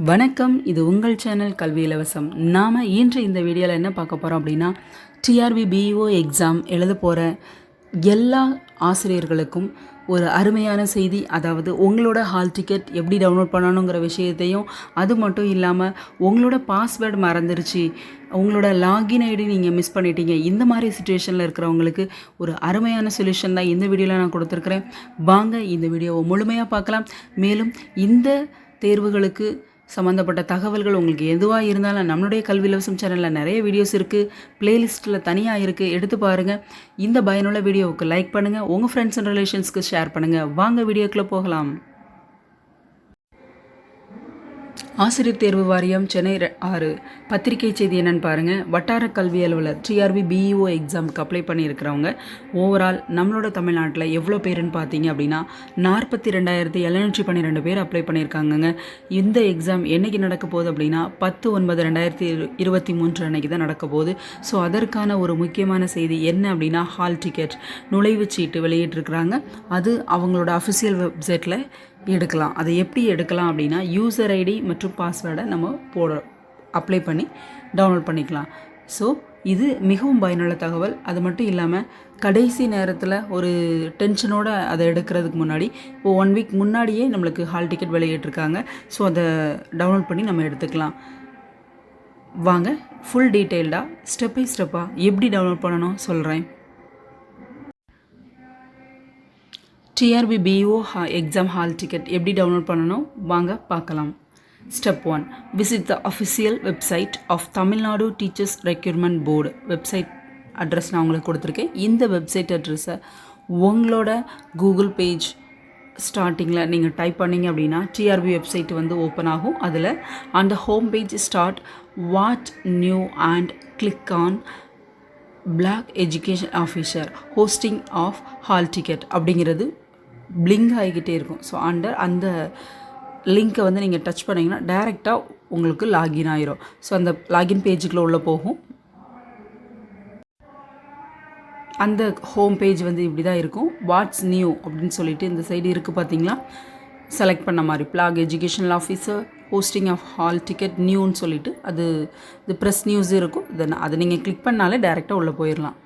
வணக்கம், இது உங்கள் சேனல் கல்வி இலவசம். நாம் இன்று இந்த வீடியோவில் என்ன பார்க்க போகிறோம் அப்படின்னா, TRB BEO எக்ஸாம் எழுத போகிற எல்லா ஆசிரியர்களுக்கும் ஒரு அருமையான செய்தி. அதாவது உங்களோட ஹால் டிக்கெட் எப்படி டவுன்லோட் பண்ணணுங்கிற விஷயத்தையும், அது மட்டும் இல்லாமல் உங்களோட பாஸ்வேர்டு மறந்துருச்சு, உங்களோட லாகின் ஐடி நீங்கள் மிஸ் பண்ணிட்டீங்க, இந்த மாதிரி சுச்சுவேஷனில் இருக்கிறவங்களுக்கு ஒரு அருமையான சொல்யூஷன் தான் இந்த வீடியோவில் நான் கொடுத்துருக்குறேன். வாங்க இந்த வீடியோவை முழுமையாக பார்க்கலாம். மேலும் இந்த தேர்வுகளுக்கு சம்மந்தப்பட்ட தகவல்கள் உங்களுக்கு எதுவாக இருந்தாலும் நம்மளுடைய கல்வி இலவசம் சேனலில் நிறைய வீடியோஸ் இருக்குது, பிளேலிஸ்ட்டில் தனியாக இருக்குது, எடுத்து பாருங்கள். இந்த பயனுள்ள வீடியோவுக்கு லைக் பண்ணுங்கள், உங்கள் ஃப்ரெண்ட்ஸ் அண்ட் ரிலேஷன்ஸ்க்கு ஷேர் பண்ணுங்கள். வாங்க வீடியோக்குள்ளே போகலாம். ஆசிரியர் தேர்வு வாரியம் சென்னை 6 பத்திரிகை செய்தி என்னென்னு பாருங்கள். வட்டார கல்வி அலுவலர் TRB BEO எக்ஸாமுக்கு அப்ளை பண்ணியிருக்கிறவங்க ஓவரால் நம்மளோட தமிழ்நாட்டில் எவ்வளோ பேருன்னு பார்த்தீங்க அப்படின்னா 42,712 பேர் அப்ளை பண்ணியிருக்காங்கங்க. இந்த எக்ஸாம் என்றைக்கு நடக்க போகுது அப்படின்னா 10/9/2023 அன்றைக்கி தான் நடக்க போகுது. ஸோ அதற்கான ஒரு முக்கியமான செய்தி என்ன அப்படின்னா, ஹால் டிக்கெட் நுழைவுச்சீட்டு வெளியிட்டிருக்கிறாங்க. அது அவங்களோட அஃபிஷியல் வெப்சைட்டில் எடுக்கலாம். அதை எப்படி எடுக்கலாம் அப்படின்னா, யூசர் ஐடி மற்றும் பாஸ்வேர்டை நம்ம அப்ளை பண்ணி டவுன்லோட் பண்ணிக்கலாம். ஸோ இது மிகவும் பயனுள்ள தகவல். அது மட்டும் இல்லாமல் கடைசி நேரத்தில் ஒரு டென்ஷனோடு அதை எடுக்கிறதுக்கு முன்னாடி இப்போது 1 வீக் முன்னாடியே நம்மளுக்கு ஹால் டிக்கெட் வெளியிட்டிருக்காங்க. ஸோ அதை டவுன்லோட் பண்ணி நம்ம எடுத்துக்கலாம். வாங்க ஃபுல் டீட்டெயில்டாக ஸ்டெப் பை ஸ்டெப்பாக எப்படி டவுன்லோட் பண்ணணும் சொல்கிறேன். TRB BEO exam hall ticket எப்படி டவுன்லோட் பண்ணணும் வாங்க பார்க்கலாம். Step 1, visit the official website of Tamil Nadu teachers recruitment board. Website address நான் உங்களுக்கு கொடுத்துருக்கேன். இந்த வெப்சைட் அட்ரஸை உங்களோட கூகுள் பேஜ் ஸ்டார்டிங்கில் நீங்கள் டைப் பண்ணிங்க அப்படின்னா TRB வெப்சைட் வந்து ஓப்பன் ஆகும். அதில் அந்த home page start what new and click on block education officer hosting of hall ticket அப்படிங்கிறது பிளிங்க் ஆகிக்கிட்டே இருக்கும். ஸோ அந்த லிங்க்கை வந்து நீங்கள் டச் பண்ணிங்கன்னா டைரெக்டாக உங்களுக்கு லாகின் ஆகிரும். ஸோ அந்த லாகின் பேஜுக்குள்ளே உள்ளே போகும். அந்த ஹோம் பேஜ் வந்து இப்படி தான் இருக்கும். வாட்ஸ் நியூ அப்படின்னு சொல்லிட்டு இந்த சைடு இருக்குது பார்த்தீங்களா, செலக்ட் பண்ண மாதிரி block educational officer hosting of hall ticket நியூன்னு சொல்லிட்டு அது ப்ரெஸ் நியூஸ் இருக்கும். அதை நீங்கள் கிளிக் பண்ணாலே டைரெக்டாக உள்ளே போயிடலாம்.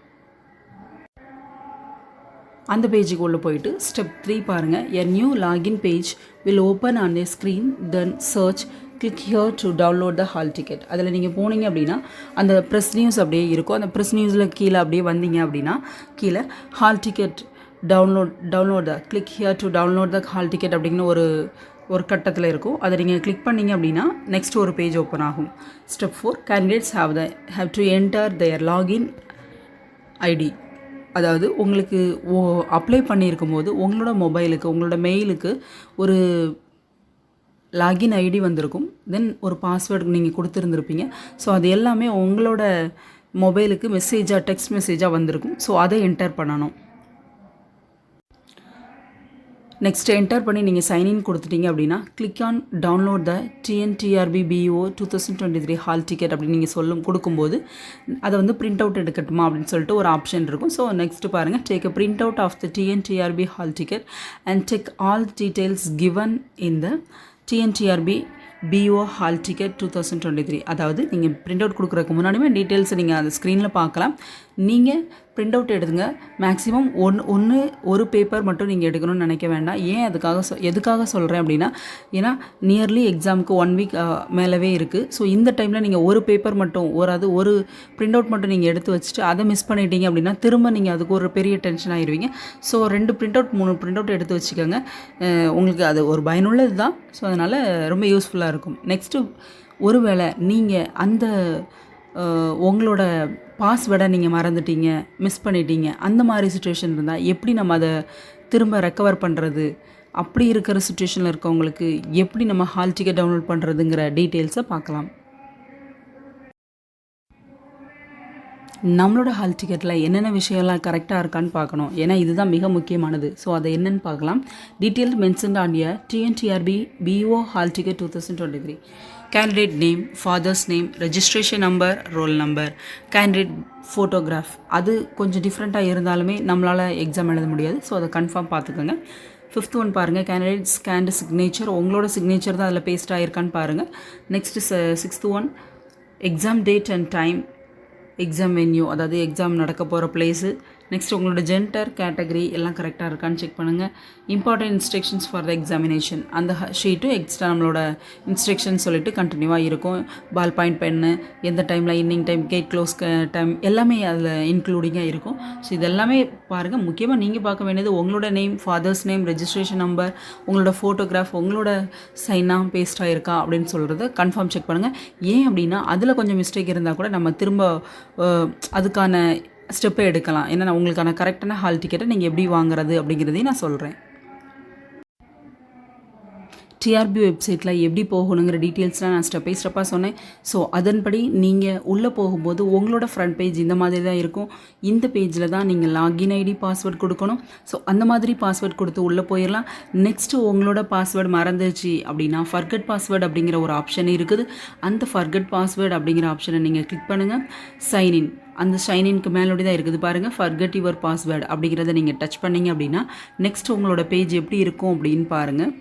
அந்த பேஜுக்கு உள்ளே போயிட்டு ஸ்டெப் 3 பாருங்கள். A new login page will open on a screen, then search click here to download the hall ticket. அதில் நீங்கள் போனீங்க அப்படின்னா அந்த ப்ரெஸ் நியூஸ் அப்படியே இருக்கும். அந்த ப்ரெஸ் நியூஸில் கீழே அப்படியே வந்தீங்க அப்படின்னா கீழே hall ticket download the click here to download the hall ticket அப்படிங்கிற ஒரு கட்டத்தில் இருக்கும். அதை நீங்கள் கிளிக் பண்ணிங்க அப்படின்னா நெக்ஸ்ட் ஒரு பேஜ் ஓப்பன் ஆகும். Step 4, candidates have to enter their login ID. அதாவது உங்களுக்கு அப்ளை பண்ணியிருக்கும் போது உங்களோட மொபைலுக்கு உங்களோட மெயிலுக்கு ஒரு லாகின் ஐடி வந்திருக்கும். தென் ஒரு பாஸ்வேர்டு நீங்கள் கொடுத்துருந்துருப்பீங்க. ஸோ அது எல்லாமே உங்களோட மொபைலுக்கு மெசேஜாக டெக்ஸ்ட் மெசேஜாக வந்திருக்கும். ஸோ அதை என்டர் பண்ணணும். நெக்ஸ்ட் என்டர் பண்ணி நீங்கள் சைன்இன் கொடுத்துட்டீங்க அப்படின்னா click on download the TRB BEO 2023 hall ticket அப்படின்னு நீங்கள் கொடுக்கும்போது அதை வந்து பிரிண்ட் அவுட் எடுக்கட்டுமா அப்படின்னு சொல்லிட்டு ஒரு ஆப்ஷன் இருக்கும். ஸோ நெக்ஸ்ட்டு பாருங்கள், take a print out of the TRB hall ticket and take all details given in the TRB BEO hall ticket 2023. அதாவது நீங்கள் பிரிண்ட் அவுட் கொடுக்குறதுக்கு முன்னாடியுமே டீட்டெயில்ஸை நீங்கள் அந்த ஸ்க்ரீனில் பார்க்கலாம். நீங்கள் பிரிண்ட் அவுட் எடுத்துங்க. மேக்ஸிமம் ஒரு பேப்பர் மட்டும் நீங்கள் எடுக்கணும்னு நினைக்க வேண்டாம். ஏன் எதுக்காக சொல்கிறேன் அப்படின்னா, ஏன்னா நியர்லி எக்ஸாமுக்கு 1 வீக் மேலவே இருக்குது. ஸோ இந்த டைமில் நீங்கள் ஒரு பேப்பர் மட்டும் ஒரு பிரிண்ட் அவுட் மட்டும் நீங்கள் எடுத்து வச்சுட்டு அதை மிஸ் பண்ணிட்டீங்க அப்படின்னா திரும்ப நீங்கள் அதுக்கு ஒரு பெரிய டென்ஷன் ஆகிடுவீங்க. So 2 print out 3 print out எடுத்து வச்சுக்கோங்க. உங்களுக்கு அது ஒரு பயனுள்ளது தான். ஸோ அதனால் ரொம்ப யூஸ்ஃபுல்லாக இருக்கும். நெக்ஸ்ட்டு ஒருவேளை நீங்கள் அந்த உங்களோட பாஸ்வேர்டை நீங்கள் மறந்துட்டீங்க, மிஸ் பண்ணிட்டீங்க, அந்த மாதிரி சுச்சுவேஷன் இருந்தால் எப்படி நம்ம அதை திரும்ப ரெக்கவர் பண்ணுறது, அப்படி இருக்கிற சுச்சுவேஷனில் இருக்கவங்களுக்கு எப்படி நம்ம ஹால் டிக்கெட் டவுன்லோட் பண்ணுறதுங்கிற டீட்டெயில்ஸை பார்க்கலாம். நம்மளோட ஹால் டிக்கெட்டில் என்னென்ன விஷயம்லாம் கரெக்டாக இருக்கான்னு பார்க்கணும். ஏன்னா இதுதான் மிக முக்கியமானது. ஸோ அதை என்னென்னு பார்க்கலாம். டீட்டெயில் மென்ஷன்ட் ஆன் ய TRB BEO hall ticket 2023. candidate name, father's name, registration number, roll number, candidate photograph. அது கொஞ்சம் டிஃப்ரெண்ட்டாக இருந்தாலுமே நம்மளால் எக்ஸாம் எழுத முடியாது. ஸோ அதை கன்ஃபார்ம் பார்த்துக்கோங்க. ஃபிஃப்த் ஒன் பாருங்கள், கேண்டிடேட் ஸ்கேண்ட் சிக்னேச்சர். உங்களோட சிக்னேச்சர் தான் அதில் பேஸ்ட் ஆகிருக்கான்னு பாருங்கள். Next sixth one exam date and time, exam venue, அதாவது எக்ஸாம் நடக்க போகிற பிளேஸு. நெக்ஸ்ட் உங்களோட ஜென்டர் கேட்டகரி எல்லாம் கரெக்டாக இருக்கான்னு செக் பண்ணுங்கள். Important instructions for the examination, அந்த ஷீட்டும் எக்ஸ்ட்ரா நம்மளோட இன்ஸ்ட்ரக்ஷன் சொல்லிட்டு கண்டினியூவாக இருக்கும். பால் பாயிண்ட் பென்னு, எந்த டைமில் evening time, gate close time எல்லாமே அதில் இன்க்ளூடிங்காக இருக்கும். ஸோ இதெல்லாமே பாருங்கள். முக்கியமாக நீங்கள் பார்க்க வேண்டியது உங்களோட name, father's name, registration number, உங்களோட ஃபோட்டோகிராஃப், உங்களோட சைனாக பேஸ்ட் ஆகிருக்கா அப்படின்னு சொல்கிறத கன்ஃபார்ம் செக் பண்ணுங்கள். ஏன் அப்படின்னா அதில் கொஞ்சம் மிஸ்டேக் இருந்தால் கூட நம்ம திரும்ப அதுக்கான ஸ்டெப்பை எடுக்கலாம். ஏன்னா உங்களுக்கான கரெக்டான ஹால் டிக்கெட்டை நீங்கள் எப்படி வாங்குறது அப்படிங்கிறதையும் நான் சொல்கிறேன். டிஆர்பி வெப்சைட்டில் எப்படி போகணுங்கிற டீட்டெயில்ஸ்லாம் நான் ஸ்டெப் பை ஸ்டெப்பாக சொன்னேன். ஸோ அதன்படி நீங்கள் உள்ளே போகும்போது உங்களோட ஃப்ரண்ட் பேஜ் இந்த மாதிரி தான் இருக்கும். இந்த பேஜில் தான் நீங்கள் லாகின் ஐடி, பாஸ்வேர்ட் கொடுக்கணும். ஸோ அந்த மாதிரி பாஸ்வேர்ட் கொடுத்து உள்ளே போயிடலாம். நெக்ஸ்ட்டு உங்களோட பாஸ்வேர்டு மறந்துச்சு அப்படின்னா ஃபர்கட் பாஸ்வேர்டு அப்படிங்கிற ஒரு ஆப்ஷன் இருக்குது. அந்த ஃபர்கட் பாஸ்வேர்டு அப்படிங்கிற ஆப்ஷனை நீங்கள் கிளிக் பண்ணுங்கள். சைன்இன், அந்த சைன்இன்க்கு மேலோடி தான் இருக்குது பாருங்கள், ஃபர்கட் யுவர் பாஸ்வேர்டு அப்படிங்கிறத நீங்கள் டச் பண்ணிங்க அப்படின்னா நெக்ஸ்ட் உங்களோட பேஜ் எப்படி இருக்கும் அப்படின்னு பாருங்கள்.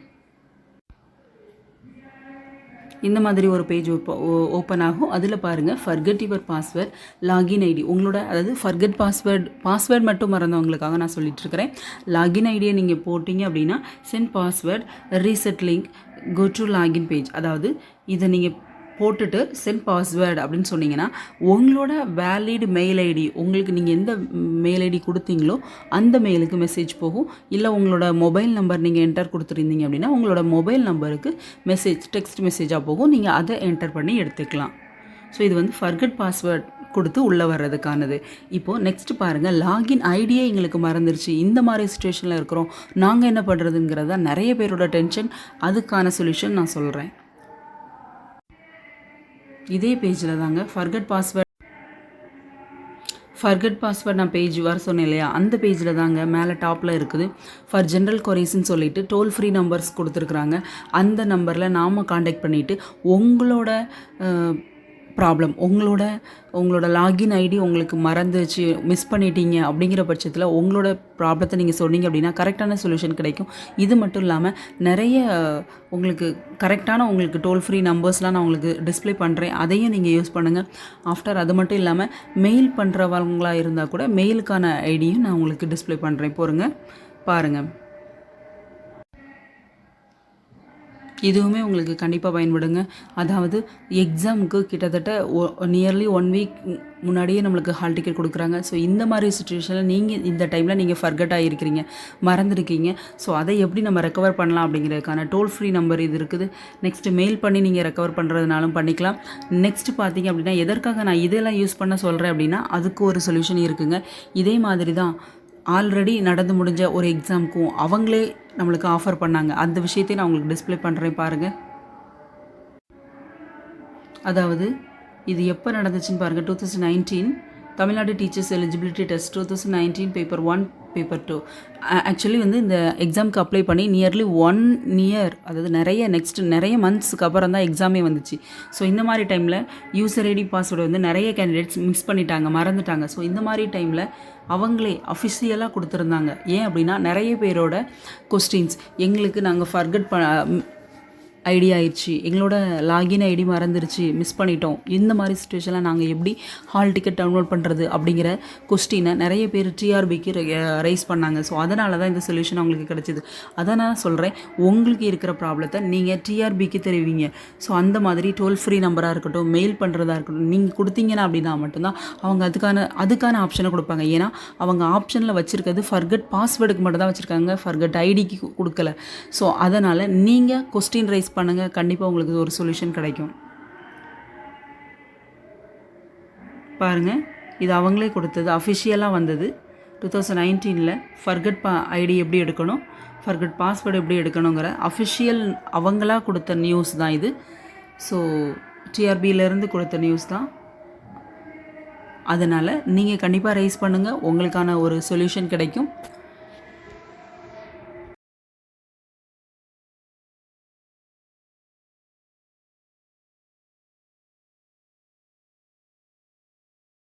இந்த மாதிரி ஒரு பேஜ் ஓப்பன் ஆகும். அதில் பாருங்கள் forgot your password, login ID, உங்களோட அதாவது ஃபர்கட் பாஸ்வேர்ட் மட்டும் மறந்தவங்களுக்காக நான் சொல்லிட்டுருக்கிறேன். லாகின் ஐடியை நீங்கள் போட்டிங்க அப்படின்னா send password, reset link, go to login page, அதாவது இதை நீங்கள் போட்டுட்டு சென்ட் பாஸ்வேர்டு அப்படின்னு சொன்னீங்கன்னா உங்களோட வேலிட் மெயில் ஐடி, உங்களுக்கு நீங்கள் எந்த மெயில் ஐடி கொடுத்தீங்களோ அந்த மெயிலுக்கு மெசேஜ் போகும். இல்லை உங்களோட மொபைல் நம்பர் நீங்கள் என்டர் கொடுத்துருந்தீங்க அப்படின்னா உங்களோட மொபைல் நம்பருக்கு டெக்ஸ்ட் மெசேஜாக போகும். நீங்கள் அதை என்டர் பண்ணி எடுத்துக்கலாம். ஸோ இது வந்து ஃபர்கட் பாஸ்வேர்ட் கொடுத்து உள்ளே வர்றதுக்கானது. இப்போது நெக்ஸ்ட் பாருங்கள், லாகின் ஐடியே எங்களுக்கு மறந்துருச்சு, இந்த மாதிரி சுச்சுவேஷனில் இருக்கிறோம், நாங்கள் என்ன பண்ணுறதுங்கிறதா நிறைய பேரோட டென்ஷன். அதுக்கான சொல்யூஷன் நான் சொல்கிறேன். இதே பேஜில் தாங்க ஃபர்கட் பாஸ்வேர்ட் நான் பேஜ் வர சொன்னேன் இல்லையா, அந்த பேஜில் தாங்க மேலே டாப்பில் இருக்குது ஃபார் ஜென்ரல் கொரீஸ்ன்னு சொல்லிட்டு டோல் ஃப்ரீ நம்பர்ஸ் கொடுத்துருக்குறாங்க. அந்த நம்பரில் நாம் காண்டாக்ட் பண்ணிவிட்டு உங்களோட ப்ராப்ளம், உங்களோட லாகின் ஐடி உங்களுக்கு மறந்துச்சு, மிஸ் பண்ணிட்டீங்க அப்படிங்கிற பட்சத்தில் உங்களோட ப்ராப்ளத்தை நீங்கள் சொன்னீங்க அப்படின்னா கரெக்டான சொல்யூஷன் கிடைக்கும். இது மட்டும் இல்லாமல் நிறைய உங்களுக்கு டோல் ஃப்ரீ நம்பர்ஸ்லாம் நான் உங்களுக்கு டிஸ்பிளே பண்ணுறேன், அதையும் நீங்கள் யூஸ் பண்ணுங்கள். ஆஃப்டர் அது மட்டும் இல்லாமல் மெயில் பண்ணுறவங்களாக இருந்தால் கூட மெயிலுக்கான ஐடியும் நான் உங்களுக்கு டிஸ்பிளே பண்ணுறேன். பாருங்கள். இதுவுமே உங்களுக்கு கண்டிப்பாக பயன்படுங்க. அதாவது எக்ஸாமுக்கு கிட்டத்தட்ட நியர்லி 1 வீக் முன்னாடியே நம்மளுக்கு ஹால் டிக்கெட் கொடுக்குறாங்க. ஸோ இந்த மாதிரி சுச்சுவேஷனில் இந்த டைமில் நீங்கள் ஃபர்கட் ஆகிருக்கிறீங்க, மறந்துருக்கீங்க. ஸோ அதை எப்படி நம்ம ரெக்கவர் பண்ணலாம் அப்படிங்கிறதுக்கான டோல் ஃப்ரீ நம்பர் இது இருக்குது. நெக்ஸ்ட்டு மெயில் பண்ணி நீங்கள் ரெக்கவர் பண்ணுறதுனாலும் பண்ணிக்கலாம். நெக்ஸ்ட்டு பார்த்தீங்க அப்படின்னா எதற்காக நான் இதெல்லாம் யூஸ் பண்ண சொல்கிறேன் அப்படின்னா அதுக்கு ஒரு சொல்யூஷன் இருக்குங்க. இதே மாதிரி தான் ஆல்ரெடி நடந்து முடிஞ்ச ஒரு எக்ஸாமுக்கும் அவங்களே நம்மளுக்கு ஆஃபர் பண்ணாங்க. அந்த விஷயத்தையும் நான் உங்களுக்கு டிஸ்பிளே பண்ணுறேன் பாருங்கள். அதாவது இது எப்போ நடந்துச்சுன்னு பாருங்கள். 2019 Tamil Nadu teachers eligibility test 2019 paper 1 paper 2. Actually வந்து இந்த எக்ஸாமுக்கு அப்ளை பண்ணி நியர்லி 1 இயர், அதாவது நிறைய மந்த்ஸுக்கு அப்புறம் தான் எக்ஸாமே வந்துச்சு. ஸோ இந்த மாதிரி டைமில் யூசர் ஐடி பாஸ்வேர்டு வந்து நிறைய கேண்டிடேட்ஸ் மிஸ் பண்ணிட்டாங்க, மறந்துட்டாங்க. ஸோ இந்த மாதிரி டைமில் அவங்களே அஃபிஷியலாக கொடுத்துருந்தாங்க. ஏன் அப்படின்னா நிறைய பேரோட கொஸ்டின்ஸ், எங்களுக்கு நாங்கள் ஃபர்கட் ஐடி ஆயிடுச்சு, எங்களோட லாகின் ஐடி மறந்துருச்சு, மிஸ் பண்ணிட்டோம், இந்த மாதிரி சுச்சுவேஷனில் நாங்கள் எப்படி ஹால் டிக்கெட் டவுன்லோட் பண்ணுறது அப்படிங்கிற கொஸ்டினை நிறைய பேர் டிஆர்பிக்கு ரைஸ் பண்ணாங்க. ஸோ அதனால தான் இந்த சொல்யூஷன் அவங்களுக்கு கிடச்சிது. அதை நான் சொல்கிறேன், உங்களுக்கு இருக்கிற ப்ராப்ளத்தை நீங்கள் டிஆர்பிக்கு தெரிவிங்க. ஸோ அந்த மாதிரி டோல் ஃப்ரீ நம்பராக இருக்கட்டும், மெயில் பண்ணுறதா இருக்கட்டும், நீங்கள் கொடுத்தீங்கன்னா அப்படின்னா மட்டும்தான் அவங்க அதுக்கான ஆப்ஷனை கொடுப்பாங்க. ஏன்னா அவங்க ஆப்ஷனில் வச்சுருக்கிறது ஃபர்கட் பாஸ்வேர்டுக்கு மட்டும் தான் வச்சுருக்காங்க, ஃபர்கட் ஐடிக்கு கொடுக்கல. ஸோ அதனால் நீங்கள் கொஸ்டின் ரைஸ் பண்ணுங்கள், கண்டிப்பாக உங்களுக்கு ஒரு சொல்யூஷன் கிடைக்கும். பாருங்கள், இது அவங்களே கொடுத்தது, அஃபிஷியலாக வந்தது 2019. ஃபர்கட் ஐடி எப்படி எடுக்கணும், ஃபர்கட் பாஸ்வேர்டு எப்படி எடுக்கணுங்கிற அஃபிஷியல் அவங்களாக கொடுத்த நியூஸ் தான் இது. ஸோ டிஆர்பியிலேருந்து கொடுத்த நியூஸ் தான். அதனால் நீங்கள் கண்டிப்பாக ரைஸ் பண்ணுங்கள், உங்களுக்கான ஒரு சொல்யூஷன் கிடைக்கும்.